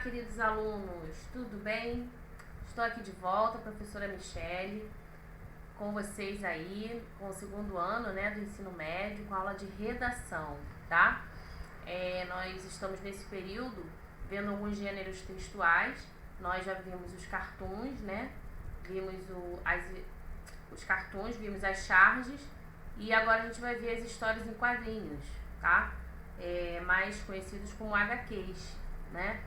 queridos alunos, tudo bem? Estou aqui de volta, professora Michele, com vocês aí, com o segundo ano, né, do ensino médio, com a aula de redação, tá? Nós estamos nesse período vendo alguns gêneros textuais. Nós já vimos os cartoons, né? Vimos os cartoons, vimos as charges e agora a gente vai ver as histórias em quadrinhos, tá? Mais conhecidos como HQs, né?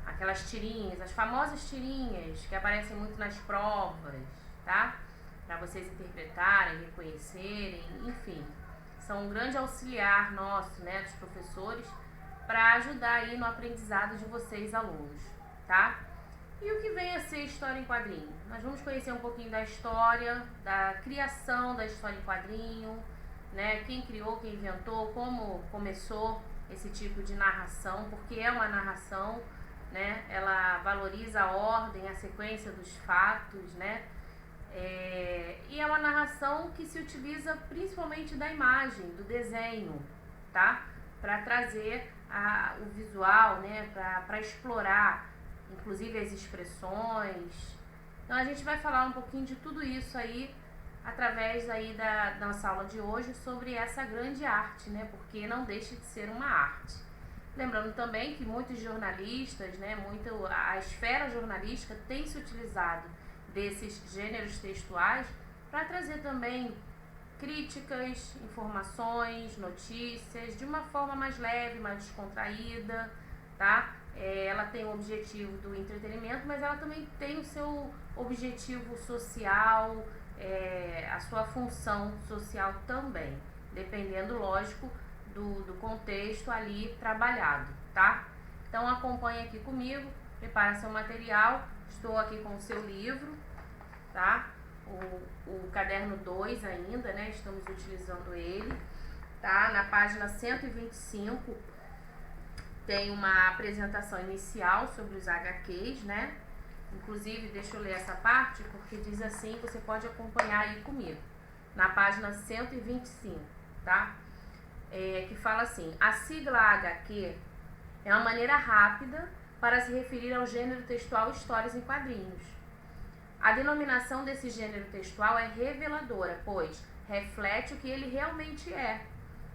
Aquelas tirinhas, as famosas tirinhas que aparecem muito nas provas, tá? Para vocês interpretarem, reconhecerem, enfim. São um grande auxiliar nosso, né, dos professores, para ajudar aí no aprendizado de vocês, alunos, tá? E o que vem a ser história em quadrinho? Nós vamos conhecer um pouquinho da história, da criação da história em quadrinho, né? Quem criou, quem inventou, como começou esse tipo de narração, porque é uma narração, né? Ela valoriza a ordem, a sequência dos fatos, né? E é uma narração que se utiliza principalmente da imagem, do desenho, tá? Para trazer o visual, né? Para explorar, inclusive, as expressões. Então a gente vai falar um pouquinho de tudo isso aí através aí da nossa aula de hoje sobre essa grande arte, né? Porque não deixa de ser uma arte. Lembrando também que muitos jornalistas, né, a esfera jornalística tem se utilizado desses gêneros textuais para trazer também críticas, informações, notícias, de uma forma mais leve, mais descontraída, tá? Ela tem o objetivo do entretenimento, mas ela também tem o seu objetivo social, a sua função social também, dependendo, lógico, do contexto ali trabalhado, tá? Então acompanhe aqui comigo, prepara seu material, estou aqui com o seu livro, tá? O caderno 2 ainda, né? Estamos utilizando ele, tá? Na página 125 tem uma apresentação inicial sobre os HQs, né? Inclusive, deixa eu ler essa parte, porque diz assim, você pode acompanhar aí comigo. Na página 125, tá? Que fala assim: a sigla HQ é uma maneira rápida para se referir ao gênero textual histórias em quadrinhos. A denominação desse gênero textual é reveladora, pois reflete o que ele realmente é,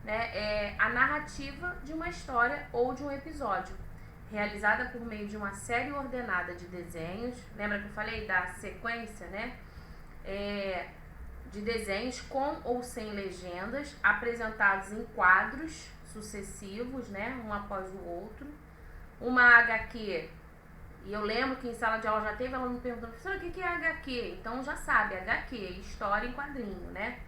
né? É a narrativa de uma história ou de um episódio, realizada por meio de uma série ordenada de desenhos. Lembra que eu falei da sequência, né? De desenhos com ou sem legendas, apresentados em quadros sucessivos, né, um após o outro. Uma HQ, e eu lembro que em sala de aula já teve aluno perguntando: professora, o que é HQ? Então já sabe, HQ, história em quadrinho, né?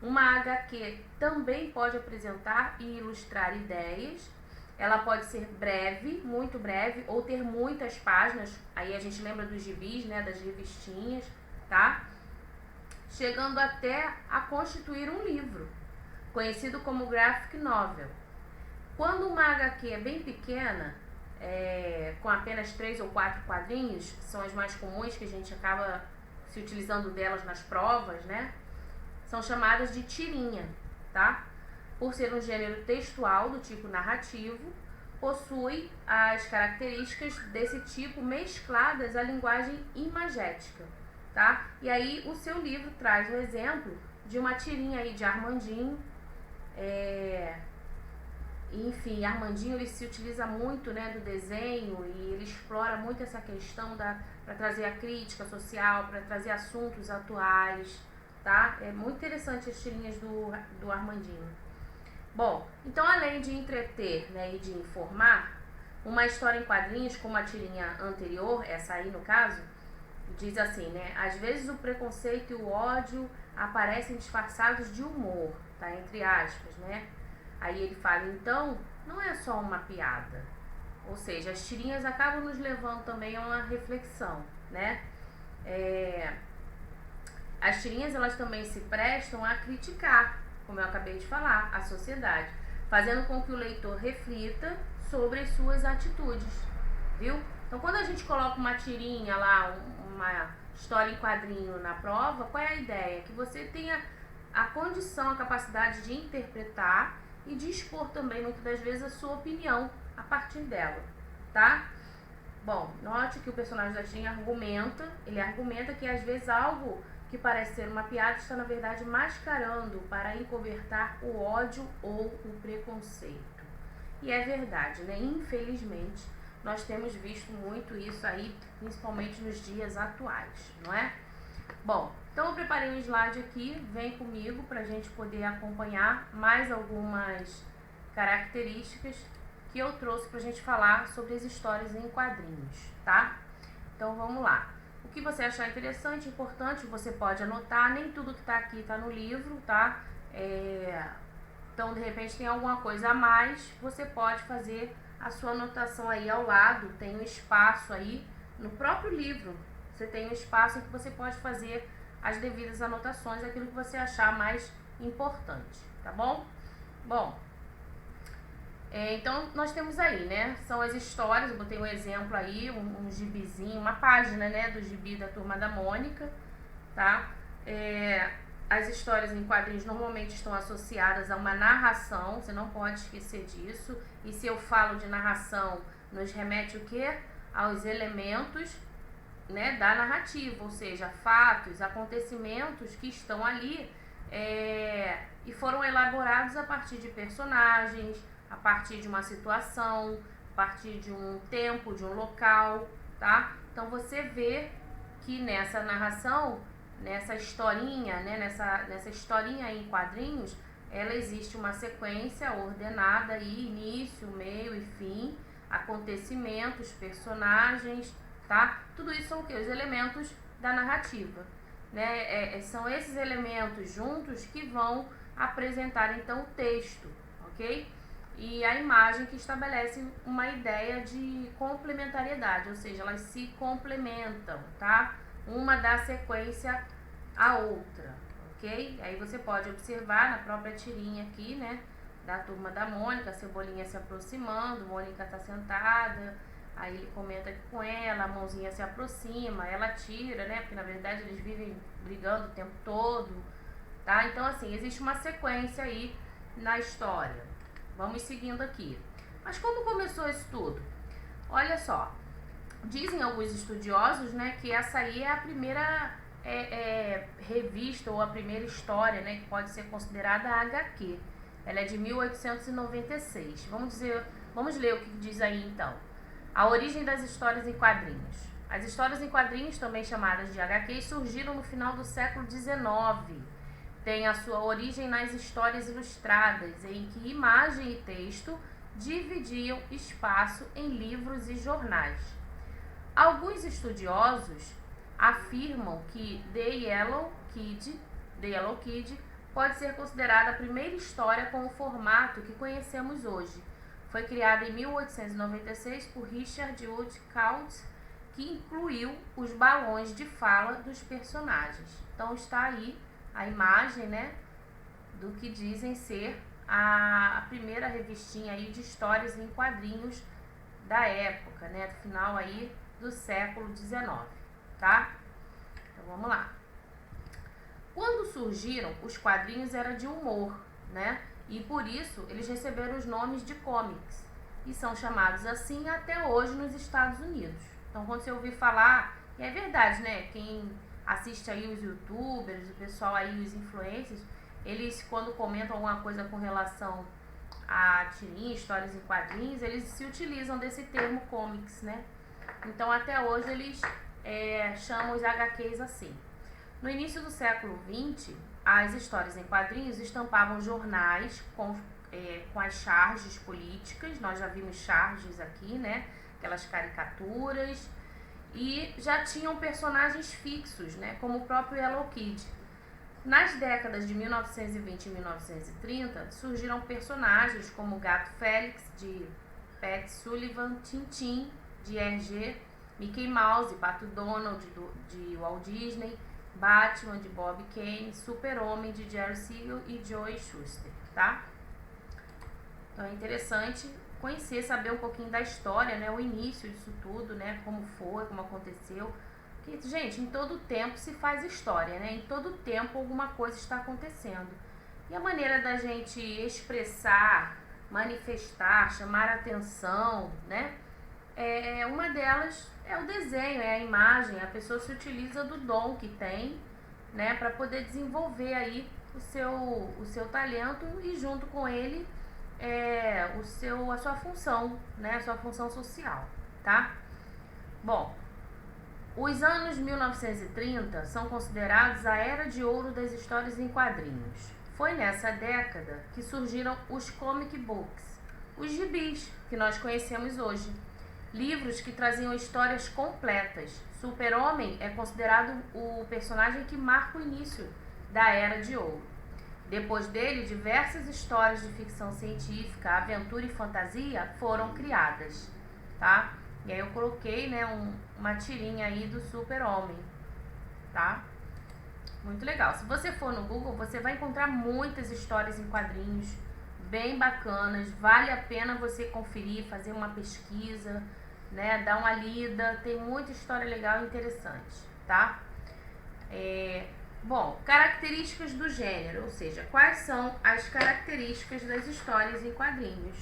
Uma HQ também pode apresentar e ilustrar ideias. Ela pode ser breve, muito breve, ou ter muitas páginas. Aí a gente lembra dos gibis, né, das revistinhas, tá? Chegando até a constituir um livro, conhecido como graphic novel. Quando uma HQ é bem pequena, com apenas 3 ou 4 quadrinhos, são as mais comuns que a gente acaba se utilizando delas nas provas, né? São chamadas de tirinha, tá? Por ser um gênero textual do tipo narrativo, possui as características desse tipo mescladas à linguagem imagética, tá? E aí o seu livro traz um exemplo de uma tirinha aí de Armandinho. Enfim, Armandinho, ele se utiliza muito, né, do desenho, e ele explora muito essa questão para trazer a crítica social, para trazer assuntos atuais, tá? É muito interessante as tirinhas do Armandinho. Bom, então além de entreter, né, e de informar, uma história em quadrinhos, como a tirinha anterior, essa aí no caso, diz assim, né? Às vezes o preconceito e o ódio aparecem disfarçados de humor, tá? Entre aspas, né? Aí ele fala, então, não é só uma piada. Ou seja, as tirinhas acabam nos levando também a uma reflexão, né? As tirinhas, elas também se prestam a criticar, como eu acabei de falar, a sociedade, fazendo com que o leitor reflita sobre as suas atitudes, viu? Então, quando a gente coloca uma tirinha lá, uma história em quadrinho na prova, qual é a ideia? Que você tenha a condição, a capacidade de interpretar e de expor também, muitas das vezes, a sua opinião a partir dela, tá? Bom, note que o personagem da tirinha ele argumenta que às vezes algo que parece ser uma piada está na verdade mascarando para encobertar o ódio ou o preconceito. E é verdade, né? Infelizmente, nós temos visto muito isso aí, principalmente nos dias atuais, não é? Bom, então eu preparei um slide aqui, vem comigo para a gente poder acompanhar mais algumas características que eu trouxe para a gente falar sobre as histórias em quadrinhos, tá? Então vamos lá. O que você achar interessante, importante, você pode anotar, nem tudo que está aqui está no livro, tá? Então, de repente, tem alguma coisa a mais, você pode fazer a sua anotação aí ao lado, tem um espaço aí no próprio livro, você tem um espaço em que você pode fazer as devidas anotações, aquilo que você achar mais importante, tá bom? Bom, então nós temos aí, né, são as histórias, eu botei um exemplo aí, um gibizinho, uma página, né, do gibi da Turma da Mônica, tá? As histórias em quadrinhos normalmente estão associadas a uma narração, você não pode esquecer disso. E se eu falo de narração, nos remete o quê? Aos elementos, né, da narrativa, ou seja, fatos, acontecimentos que estão ali e foram elaborados a partir de personagens, a partir de uma situação, a partir de um tempo, de um local, tá? Então você vê que nessa narração, nessa historinha, né, nessa historinha em quadrinhos, ela existe uma sequência ordenada aí, início, meio e fim, acontecimentos, personagens, tá? Tudo isso são o quê? Os elementos da narrativa, né? São esses elementos juntos que vão apresentar então o texto, ok? E a imagem que estabelece uma ideia de complementariedade, ou seja, elas se complementam, tá? Uma dá sequência à outra, ok? Aí você pode observar na própria tirinha aqui, né, da Turma da Mônica, a Cebolinha se aproximando, Mônica tá sentada, aí ele comenta com ela, a mãozinha se aproxima, ela tira, né, porque na verdade eles vivem brigando o tempo todo, tá? Então assim, existe uma sequência aí na história. Vamos seguindo aqui. Mas como começou isso tudo? Olha só, dizem alguns estudiosos, né, que essa aí é a primeira revista ou a primeira história, né, que pode ser considerada a HQ. Ela é de 1896. Vamos ler o que diz aí então. A origem das histórias em quadrinhos. As histórias em quadrinhos, também chamadas de HQ, surgiram no final do século XIX. Tem a sua origem nas histórias ilustradas, em que imagem e texto dividiam espaço em livros e jornais. Alguns estudiosos afirmam que The Yellow Kid pode ser considerada a primeira história com o formato que conhecemos hoje. Foi criada em 1896 por Richard Woodcourt, que incluiu os balões de fala dos personagens. Então está aí a imagem, né, do que dizem ser a primeira revistinha aí de histórias em quadrinhos da época, né, do final aí do século XIX, tá? Então vamos lá. Quando surgiram, os quadrinhos eram de humor, né? E por isso eles receberam os nomes de comics e são chamados assim até hoje nos Estados Unidos. Então quando você ouvir falar, e é verdade, né? Quem assiste aí os youtubers, o pessoal aí, os influencers, eles quando comentam alguma coisa com relação a tirinha, histórias em quadrinhos, eles se utilizam desse termo comics, né? Então até hoje eles chamam os HQs assim. No início do século XX, as histórias em quadrinhos estampavam jornais com as charges políticas, nós já vimos charges aqui, né? Aquelas caricaturas, e já tinham personagens fixos, né? Como o próprio Yellow Kid. Nas décadas de 1920 e 1930, surgiram personagens como o Gato Félix, de Pat Sullivan, Tintin, de Hergé, Mickey Mouse, Pato Donald, de Walt Disney, Batman, de Bob Kane, Super-Homem, de Jerry Siegel e Joe Shuster, tá? Então é interessante conhecer, saber um pouquinho da história, né? O início disso tudo, né? Como foi, como aconteceu. Porque, gente, em todo tempo se faz história, né? Em todo tempo alguma coisa está acontecendo. E a maneira da gente expressar, manifestar, chamar a atenção, né? uma delas é o desenho, é a imagem. A pessoa se utiliza do dom que tem, né, para poder desenvolver aí o seu talento e junto com ele a sua função, né, a sua função social, tá? Bom, os anos 1930 são considerados a era de ouro das histórias em quadrinhos. Foi nessa década que surgiram os comic books, os gibis que nós conhecemos hoje. Livros que traziam histórias completas. Super-Homem é considerado o personagem que marca o início da Era de Ouro. Depois dele, diversas histórias de ficção científica, aventura e fantasia foram criadas, tá? E aí eu coloquei, né, uma tirinha aí do Super-Homem, tá? Muito legal. Se você for no Google, você vai encontrar muitas histórias em quadrinhos bem bacanas. Vale a pena você conferir, fazer uma pesquisa, né, dar uma lida. Tem muita história legal e interessante, tá? Bom, características do gênero, ou seja, quais são as características das histórias em quadrinhos.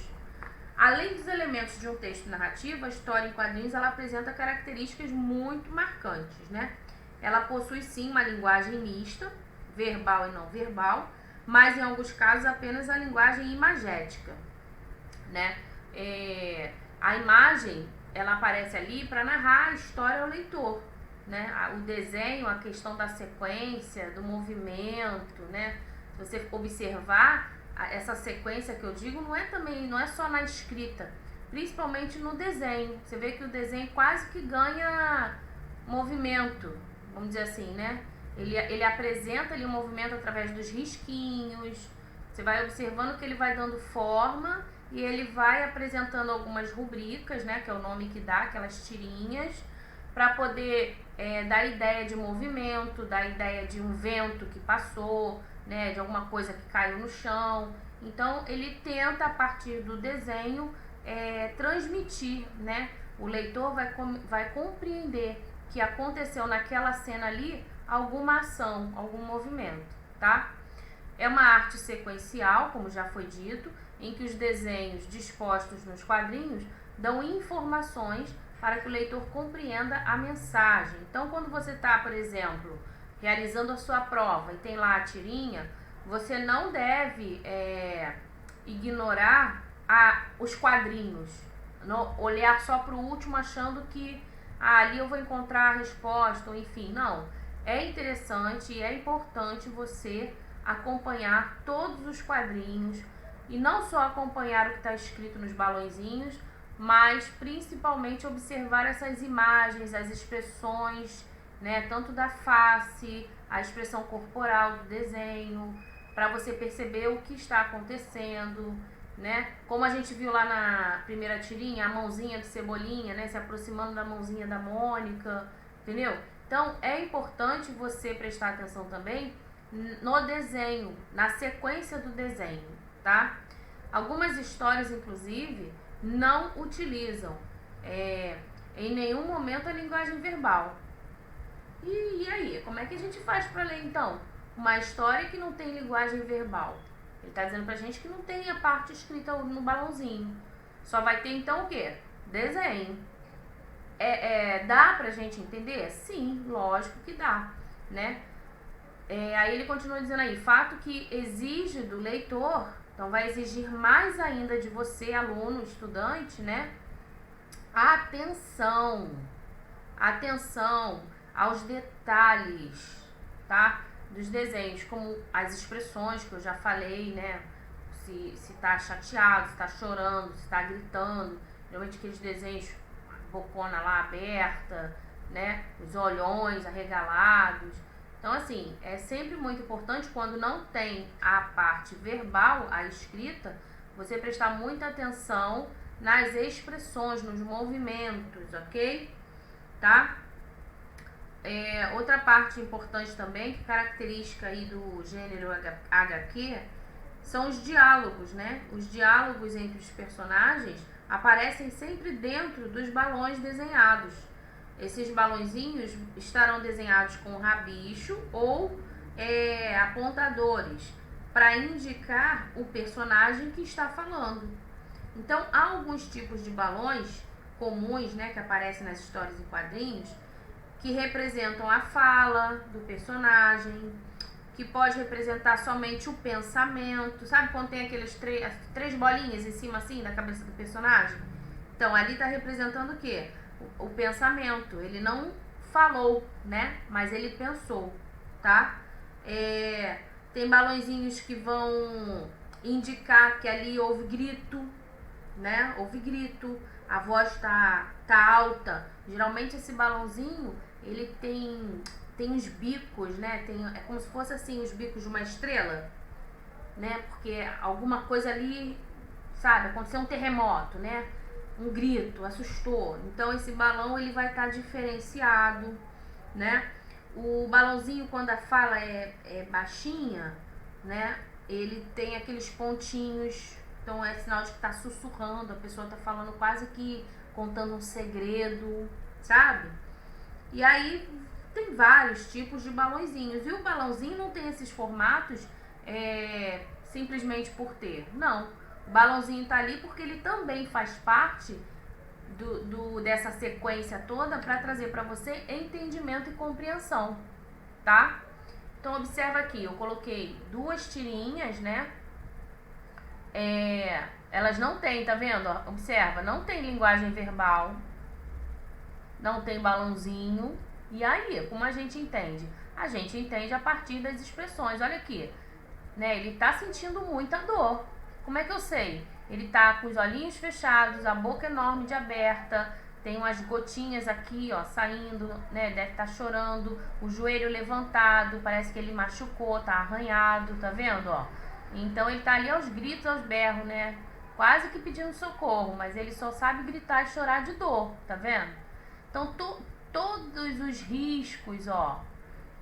Além dos elementos de um texto narrativo, a história em quadrinhos ela apresenta características muito marcantes, né? Ela possui sim uma linguagem mista, verbal e não verbal, mas em alguns casos apenas a linguagem imagética, né? A imagem ela aparece ali para narrar a história ao leitor, né? O desenho, a questão da sequência, do movimento, né? Se você observar essa sequência que eu digo, não é só na escrita, principalmente no desenho. Você vê que o desenho quase que ganha movimento, vamos dizer assim, né? Ele apresenta ali o movimento através dos risquinhos. Você vai observando que ele vai dando forma e ele vai apresentando algumas rubricas, né? Que é o nome que dá, aquelas tirinhas, para poder dar ideia de movimento, dar ideia de um vento que passou, né? De alguma coisa que caiu no chão. Então ele tenta, a partir do desenho, transmitir, né? O leitor vai compreender que aconteceu naquela cena ali alguma ação, algum movimento, tá? É uma arte sequencial, como já foi dito, em que os desenhos dispostos nos quadrinhos dão informações para que o leitor compreenda a mensagem. Então, quando você está, por exemplo, realizando a sua prova e tem lá a tirinha, você não deve ignorar os quadrinhos, olhar só para o último achando que ali eu vou encontrar a resposta, ou enfim, não. É interessante e é importante você acompanhar todos os quadrinhos e não só acompanhar o que está escrito nos balõezinhos, mas principalmente observar essas imagens, as expressões, né, tanto da face, a expressão corporal do desenho, para você perceber o que está acontecendo, né? Como a gente viu lá na primeira tirinha, a mãozinha do Cebolinha, né, se aproximando da mãozinha da Mônica, entendeu? Então, é importante você prestar atenção também no desenho, na sequência do desenho, tá? Algumas histórias, inclusive, não utilizam em nenhum momento a linguagem verbal. E aí, como é que a gente faz para ler, então, uma história que não tem linguagem verbal? Ele está dizendo pra gente que não tem a parte escrita no balãozinho. Só vai ter, então, o quê? Desenho. Dá pra gente entender? Sim, lógico que dá, né? Aí ele continua dizendo aí, fato que exige do leitor, então vai exigir mais ainda de você, aluno, estudante, né? Atenção aos detalhes, tá? Dos desenhos, como as expressões que eu já falei, né? Se tá chateado, se tá chorando, se tá gritando, geralmente aqueles desenhos, bocona lá aberta, né? Os olhões arregalados. Então, assim, é sempre muito importante quando não tem a parte verbal, a escrita, você prestar muita atenção nas expressões, nos movimentos, ok? Tá? Outra parte importante também, que característica aí do gênero HQ, são os diálogos, né? Os diálogos entre os personagens aparecem sempre dentro dos balões desenhados. Esses balõezinhos estarão desenhados com rabicho ou apontadores para indicar o personagem que está falando. Então, há alguns tipos de balões comuns, né, que aparecem nas histórias em quadrinhos, que representam a fala do personagem, que pode representar somente o pensamento. Sabe quando tem aqueles três bolinhas em cima assim da cabeça do personagem? Então ali está representando o quê? O pensamento. Ele não falou, né? Mas ele pensou, tá? Tem balãozinhos que vão indicar que ali houve grito, né? Houve grito, a voz tá alta. Geralmente esse balãozinho, ele tem uns bicos, né? É como se fosse assim, os bicos de uma estrela, né? Porque alguma coisa ali, sabe? Aconteceu um terremoto, né? Um grito, assustou. Então esse balão ele vai estar diferenciado, né? O balãozinho, quando a fala é baixinha, né? Ele tem aqueles pontinhos, então é sinal de que tá sussurrando, a pessoa tá falando quase que contando um segredo, sabe? E aí tem vários tipos de balãozinhos. E o balãozinho não tem esses formatos simplesmente por ter. Não. O balãozinho tá ali porque ele também faz parte dessa sequência toda para trazer para você entendimento e compreensão, tá? Então observa aqui, eu coloquei 2 tirinhas, né? Elas não têm, tá vendo? Observa, não tem linguagem verbal, não tem balãozinho. E aí, como a gente entende? A gente entende a partir das expressões. Olha aqui, né? Ele tá sentindo muita dor. Como é que eu sei? Ele tá com os olhinhos fechados, a boca enorme de aberta, tem umas gotinhas aqui, ó, saindo, né? Deve estar chorando, o joelho levantado, parece que ele machucou, tá arranhado, tá vendo, ó? Então ele tá ali aos gritos, aos berros, né? Quase que pedindo socorro, mas ele só sabe gritar e chorar de dor, tá vendo? Então todos os riscos, ó,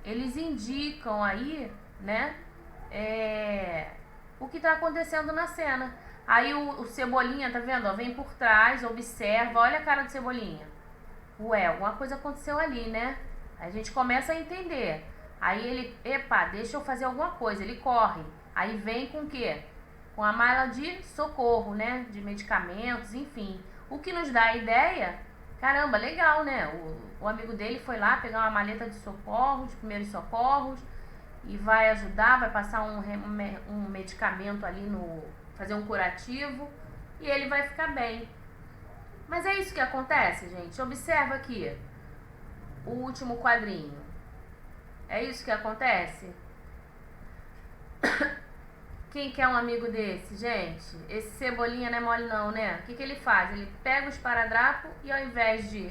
eles indicam aí, né? O que tá acontecendo na cena. Aí o Cebolinha, tá vendo? Ó, vem por trás, observa, olha a cara do Cebolinha. Ué, alguma coisa aconteceu ali, né? Aí a gente começa a entender. Aí ele, epa, deixa eu fazer alguma coisa, ele corre. Aí vem com o quê? Com a mala de socorro, né? De medicamentos, enfim. O que nos dá a ideia, caramba, legal, né? O amigo dele foi lá pegar uma maleta de socorros, de primeiros socorros, e vai ajudar, vai passar um medicamento ali fazer um curativo, e ele vai ficar bem. Mas é isso que acontece, gente. Observa aqui o último quadrinho. É isso que acontece? Quem quer um amigo desse, gente? Esse Cebolinha não é mole não, né? O que ele faz? Ele pega o esparadrapo e ao invés de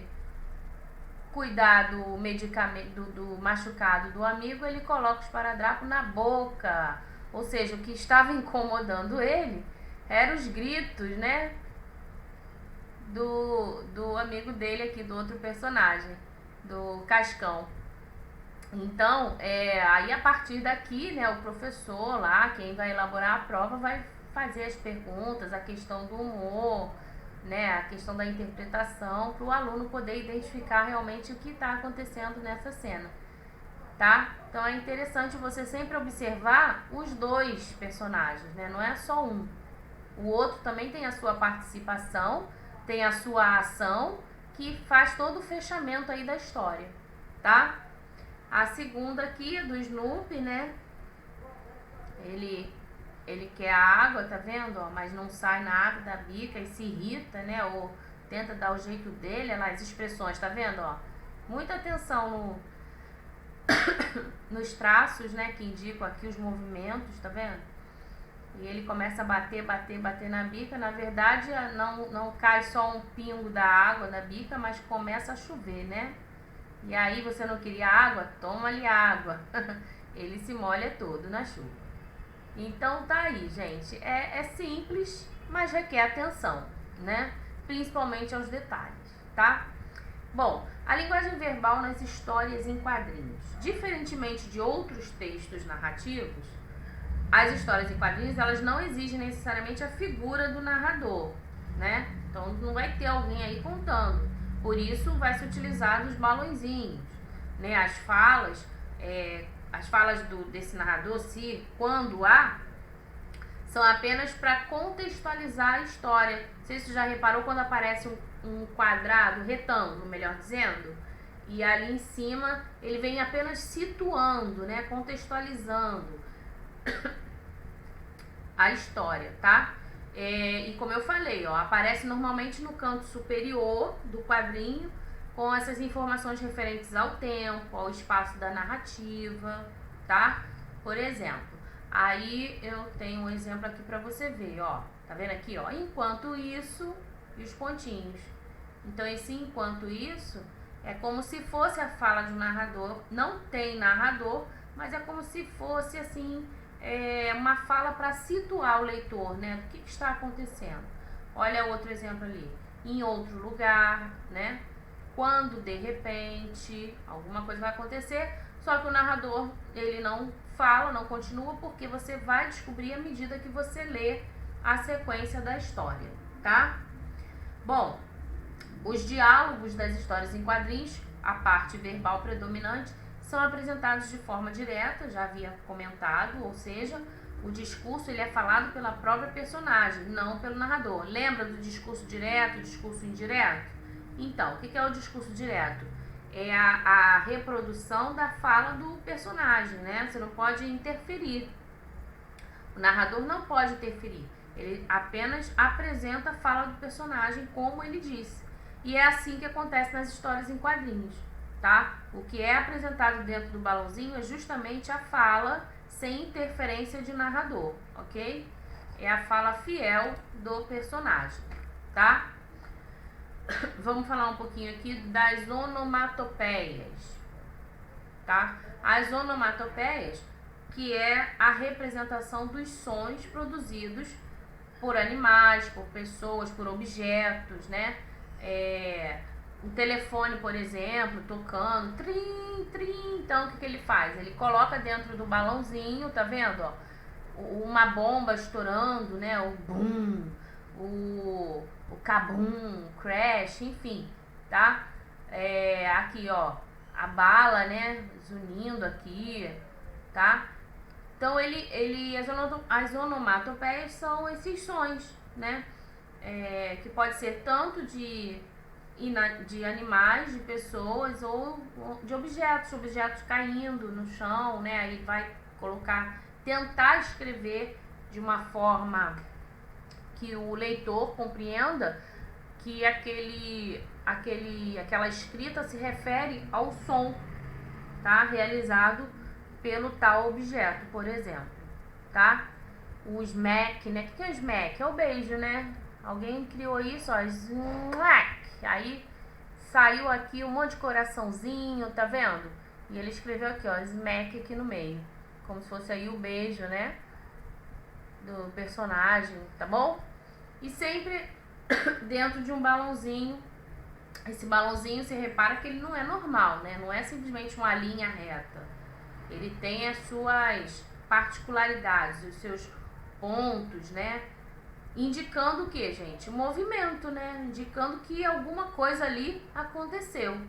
cuidar do medicamento, do machucado do amigo, ele coloca o esparadrapo na boca. Ou seja, o que estava incomodando ele eram os gritos, né? Do amigo dele aqui, do outro personagem, do Cascão. Então, aí a partir daqui, né, o professor lá, quem vai elaborar a prova, vai fazer as perguntas, a questão do humor, né, a questão da interpretação, para o aluno poder identificar realmente o que está acontecendo nessa cena, tá? Então é interessante você sempre observar os 2 personagens, né, não é só um. O outro também tem a sua participação, tem a sua ação, que faz todo o fechamento aí da história, tá? A segunda aqui, do Snoopy, né? Ele quer a água, tá vendo? Ó, mas não sai na água da bica e se irrita, né? Ou tenta dar o jeito dele, olha lá, as expressões, tá vendo? Ó? Muita atenção nos traços, né? Que indicam aqui os movimentos, tá vendo? E ele começa a bater na bica. Na verdade, não cai só um pingo da água na bica, mas começa a chover, né? E aí você não queria água? Toma ali água. Ele se molha todo na chuva. Então tá aí, gente. É simples, mas requer atenção, né? Principalmente aos detalhes, tá? Bom, a linguagem verbal nas histórias em quadrinhos. Diferentemente de outros textos narrativos, as histórias em quadrinhos, elas não exigem necessariamente a figura do narrador, né? Então não vai ter alguém aí contando. Por isso vai se utilizar os balõezinhos, né? As falas desse narrador, quando há, são apenas para contextualizar a história. Não sei se você já reparou quando aparece um quadrado, retângulo, melhor dizendo, e ali em cima ele vem apenas situando, né, contextualizando a história, tá? E como eu falei, ó, aparece normalmente no canto superior do quadrinho com essas informações referentes ao tempo, ao espaço da narrativa, tá? Por exemplo, aí eu tenho um exemplo aqui para você ver, ó. Tá vendo aqui, ó? Enquanto isso e os pontinhos. Então esse enquanto isso é como se fosse a fala de um narrador. Não tem narrador, mas é como se fosse assim uma fala para situar o leitor, né? Do que está acontecendo. Olha outro exemplo ali. Em outro lugar, né? Quando de repente alguma coisa vai acontecer, só que o narrador ele não fala, não continua, porque você vai descobrir à medida que você lê a sequência da história, tá? Bom, os diálogos das histórias em quadrinhos, a parte verbal predominante, são apresentados de forma direta, já havia comentado, ou seja, o discurso ele é falado pela própria personagem, não pelo narrador. Lembra do discurso direto, discurso indireto? Então, o que é o discurso direto? É a reprodução da fala do personagem, né? Você não pode interferir. O narrador não pode interferir. Ele apenas apresenta a fala do personagem como ele disse. E é assim que acontece nas histórias em quadrinhos, tá? O que é apresentado dentro do balãozinho é justamente a fala sem interferência de narrador, ok? É a fala fiel do personagem, tá? Vamos falar um pouquinho aqui das onomatopeias, tá? As onomatopeias, que é a representação dos sons produzidos por animais, por pessoas, por objetos, né? Um telefone, por exemplo, tocando, trim, trim. Então, o que ele faz? Ele coloca dentro do balãozinho, tá vendo? Ó, uma bomba estourando, né? O boom, o kabum, crash, enfim, tá? Aqui, ó, a bala, né? Zunindo aqui, tá? Então, as onomatopeias são esses sons, né? Que pode ser tanto de animais, de pessoas ou de objetos caindo no chão, né? Aí vai tentar escrever de uma forma que o leitor compreenda que aquela escrita se refere ao som, tá? Realizado pelo tal objeto, por exemplo, tá? O smack, né? O que é o smack? É o beijo, né? Alguém criou isso, ó, smack. Aí saiu aqui um monte de coraçãozinho, tá vendo? E ele escreveu aqui, ó, smack aqui no meio, como se fosse aí o beijo, né? Do personagem, tá bom? E sempre dentro de um balãozinho. Esse balãozinho, você repara que ele não é normal, né? Não é simplesmente uma linha reta. Ele tem as suas particularidades, os seus pontos, né? Indicando o que, gente? Movimento, né? Indicando que alguma coisa ali aconteceu,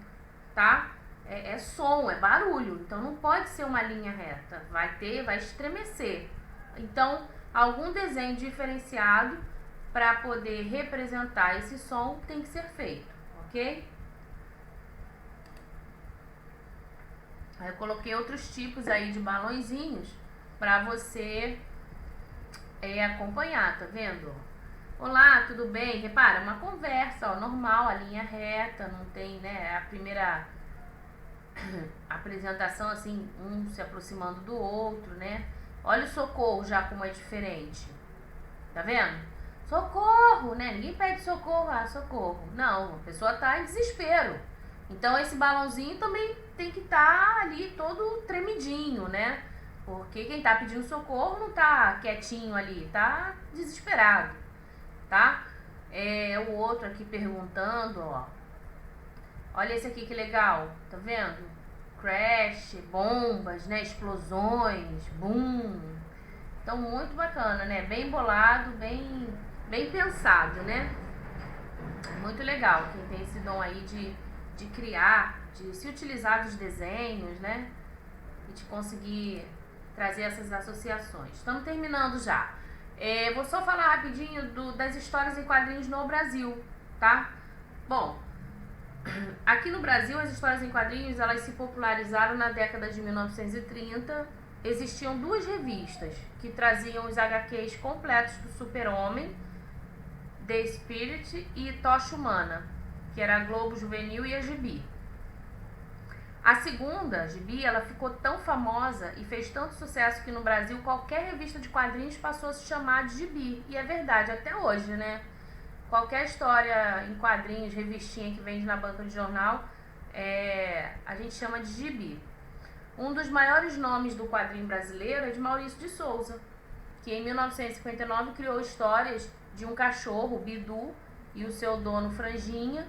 tá? É som, é barulho. Então não pode ser uma linha reta. Vai estremecer. Então, algum desenho diferenciado para poder representar esse som tem que ser feito, ok? Aí eu coloquei outros tipos aí de balõezinhos para você acompanhar, tá vendo? Olá, tudo bem? Repara, uma conversa, ó, normal, a linha reta, não tem, né, a primeira apresentação assim, um se aproximando do outro, né? Olha o socorro já como é diferente, tá vendo? Socorro, né? Ninguém pede socorro, socorro. Não, a pessoa tá em desespero. Então esse balãozinho também tem que estar ali todo tremidinho, né? Porque quem tá pedindo socorro não tá quietinho ali, tá desesperado, tá? O outro aqui perguntando, ó. Olha esse aqui que legal, tá vendo? Crash, bombas, né? Explosões, boom. Então muito bacana, né? Bem bolado, bem pensado, né? Muito legal quem tem esse dom aí de criar, de se utilizar dos desenhos, né? E de conseguir trazer essas associações. Estamos terminando já. Vou só falar rapidinho das histórias em quadrinhos no Brasil, tá? Bom, aqui no Brasil as histórias em quadrinhos elas se popularizaram na década de 1930. Existiam duas revistas que traziam os HQs completos do Super-Homem, The Spirit e Tocha Humana, que era a Globo Juvenil e a Gibi. A segunda, Gibi, ela ficou tão famosa e fez tanto sucesso que no Brasil qualquer revista de quadrinhos passou a se chamar de Gibi. E é verdade, até hoje, né? Qualquer história em quadrinhos, revistinha que vende na banca de jornal, a gente chama de Gibi. Um dos maiores nomes do quadrinho brasileiro é de Maurício de Souza, que em 1959 criou histórias de um cachorro, Bidu, e o seu dono, Franjinha.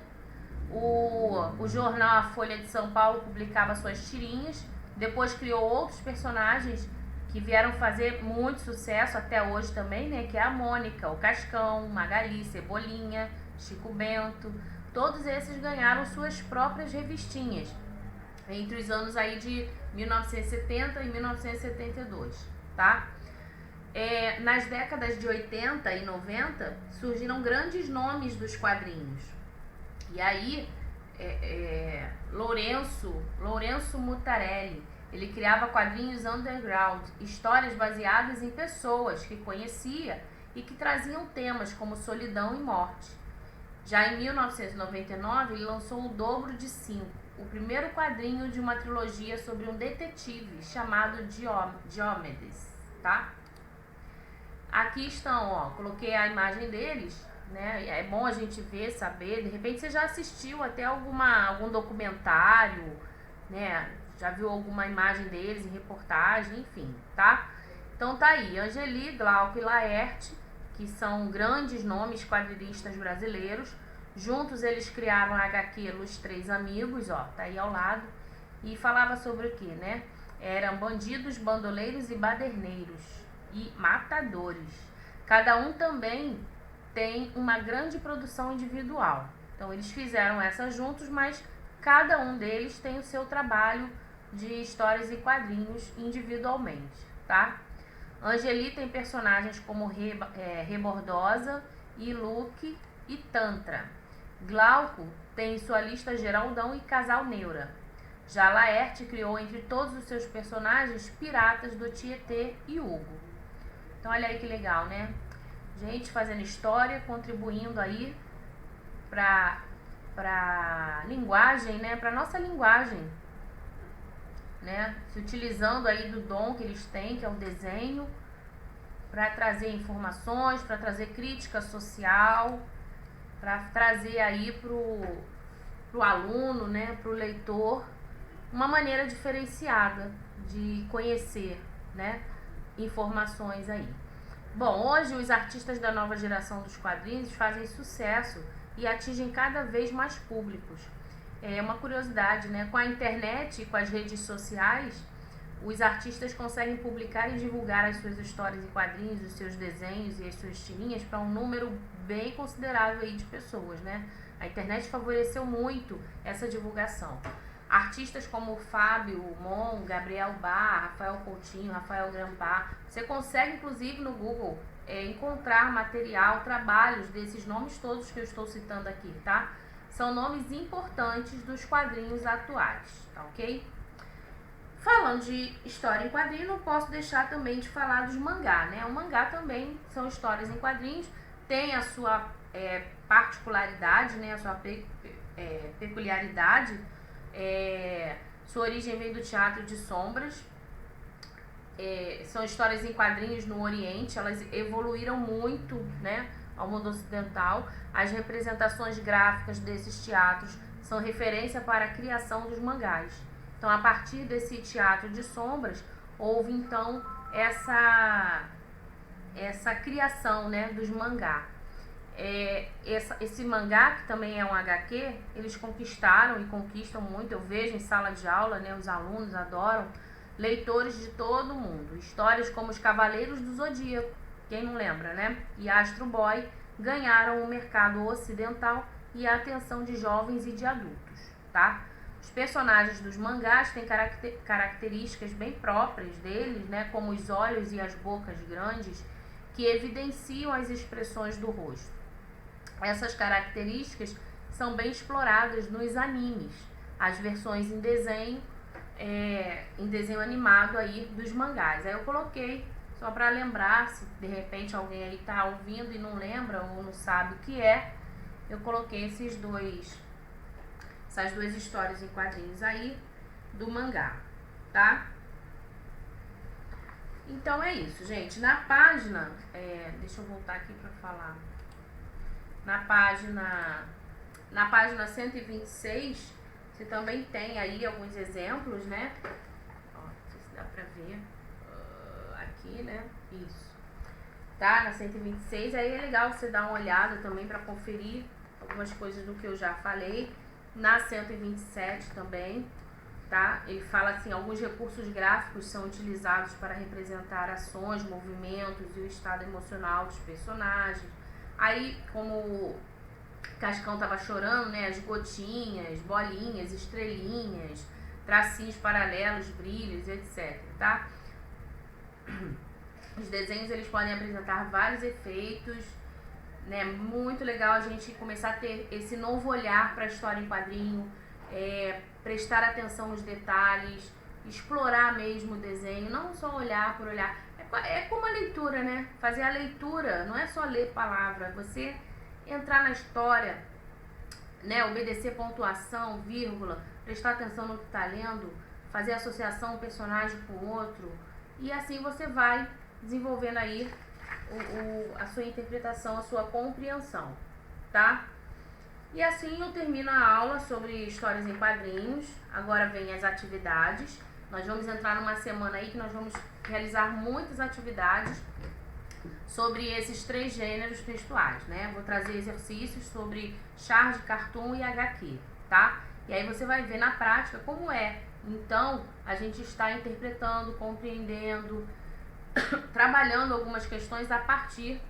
O jornal A Folha de São Paulo publicava suas tirinhas. Depois criou outros personagens que vieram fazer muito sucesso até hoje também, né? Que é a Mônica, o Cascão, Magali, Cebolinha, Chico Bento. Todos esses ganharam suas próprias revistinhas entre os anos aí de 1970 e 1972, tá? Nas décadas de 80 e 90 surgiram grandes nomes dos quadrinhos. E aí, Lourenço Mutarelli, ele criava quadrinhos underground, histórias baseadas em pessoas que conhecia e que traziam temas como solidão e morte. Já em 1999, ele lançou O Dobro de 5, o primeiro quadrinho de uma trilogia sobre um detetive chamado Diomedes, tá? Aqui estão, ó, coloquei a imagem deles, né? É bom a gente ver, saber. De repente você já assistiu até algum documentário, né? Já viu alguma imagem deles em reportagem, enfim, tá? Então tá aí, Angeli, Glauco e Laerte, que são grandes nomes quadrinistas brasileiros. Juntos eles criaram a HQ Os Três Amigos, ó, tá aí ao lado. E falava sobre o que, né? Eram bandidos, bandoleiros e baderneiros e matadores. Cada um também tem uma grande produção individual. Então eles fizeram essa juntos, mas cada um deles tem o seu trabalho de histórias e quadrinhos individualmente, tá? Angeli tem personagens como Rebordosa, Luke e Tantra. Glauco tem sua lista Geraldão e Casal Neura. Já Laerte criou entre todos os seus personagens piratas do Tietê e Hugo. Então olha aí que legal, né? Gente fazendo história, contribuindo aí para linguagem, né? Para nossa linguagem, né? Se utilizando aí do dom que eles têm, que é o desenho, para trazer informações, para trazer crítica social, para trazer aí pro aluno, né? Pro leitor, uma maneira diferenciada de conhecer, né? Informações aí. Bom, hoje os artistas da nova geração dos quadrinhos fazem sucesso e atingem cada vez mais públicos. É uma curiosidade, né? Com a internet e com as redes sociais, os artistas conseguem publicar e divulgar as suas histórias em quadrinhos, os seus desenhos e as suas tirinhas para um número bem considerável aí de pessoas, né? A internet favoreceu muito essa divulgação. Artistas como Fábio Mon, Gabriel Bar, Rafael Coutinho, Rafael Grampar, você consegue inclusive no Google encontrar material, trabalhos desses nomes todos que eu estou citando aqui, tá? São nomes importantes dos quadrinhos atuais, tá ok? Falando de história em quadrinho, não posso deixar também de falar dos mangá, né? O mangá também são histórias em quadrinhos, tem a sua particularidade, né? A sua peculiaridade. Sua origem vem do teatro de sombras. São histórias em quadrinhos no Oriente, elas evoluíram muito, né, ao mundo ocidental. As representações gráficas desses teatros são referência para a criação dos mangás. Então, a partir desse teatro de sombras, houve então essa criação, né, dos mangá. Esse mangá, que também é um HQ, eles conquistaram e conquistam muito. Eu vejo em sala de aula, né, os alunos adoram, leitores de todo mundo. Histórias como Os Cavaleiros do Zodíaco, quem não lembra, né? E Astro Boy ganharam o mercado ocidental e a atenção de jovens e de adultos, tá? Os personagens dos mangás têm características bem próprias deles, né, como os olhos e as bocas grandes, que evidenciam as expressões do rosto. Essas características são bem exploradas nos animes, as versões em desenho animado aí dos mangás. Aí eu coloquei só para lembrar, se de repente alguém aí tá ouvindo e não lembra ou não sabe o que é, eu coloquei essas duas histórias em quadrinhos aí do mangá, tá? Então é isso, gente. Na página, deixa eu voltar aqui para falar. Na página 126, você também tem aí alguns exemplos, né? Ó, não sei se dá pra ver. Aqui, né? Isso. Tá? Na 126, aí é legal você dar uma olhada também para conferir algumas coisas do que eu já falei. Na 127 também, tá? Ele fala assim, alguns recursos gráficos são utilizados para representar ações, movimentos e o estado emocional dos personagens. Aí, como o Cascão tava chorando, né? As gotinhas, bolinhas, estrelinhas, tracinhos paralelos, brilhos, etc, tá? Os desenhos, eles podem apresentar vários efeitos, né? Muito legal a gente começar a ter esse novo olhar para a história em quadrinho, prestar atenção nos detalhes, explorar mesmo o desenho, não só olhar por olhar. É como a leitura, né? Fazer a leitura, não é só ler palavra, você entrar na história, né? Obedecer pontuação, vírgula, prestar atenção no que está lendo, fazer associação um personagem com o outro, e assim você vai desenvolvendo aí a sua interpretação, a sua compreensão, tá? E assim eu termino a aula sobre histórias em quadrinhos. Agora vem as atividades. Nós vamos entrar numa semana aí que nós vamos realizar muitas atividades sobre esses 3 gêneros textuais, né? Vou trazer exercícios sobre charge, cartoon e HQ, tá? E aí você vai ver na prática como é. Então, a gente está interpretando, compreendendo, trabalhando algumas questões a partir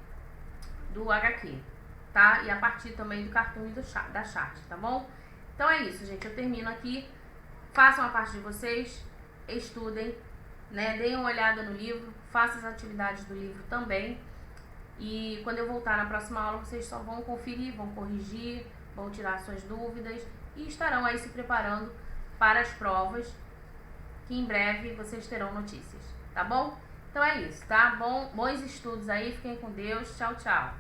do HQ, tá? E a partir também do cartoon e da chart, tá bom? Então é isso, gente. Eu termino aqui. Façam a parte de vocês, estudem, né? Deem uma olhada no livro, façam as atividades do livro também. E quando eu voltar na próxima aula, vocês só vão conferir, vão corrigir, vão tirar suas dúvidas e estarão aí se preparando para as provas, que em breve vocês terão notícias, tá bom? Então é isso, tá? Bons estudos aí, fiquem com Deus. Tchau, tchau.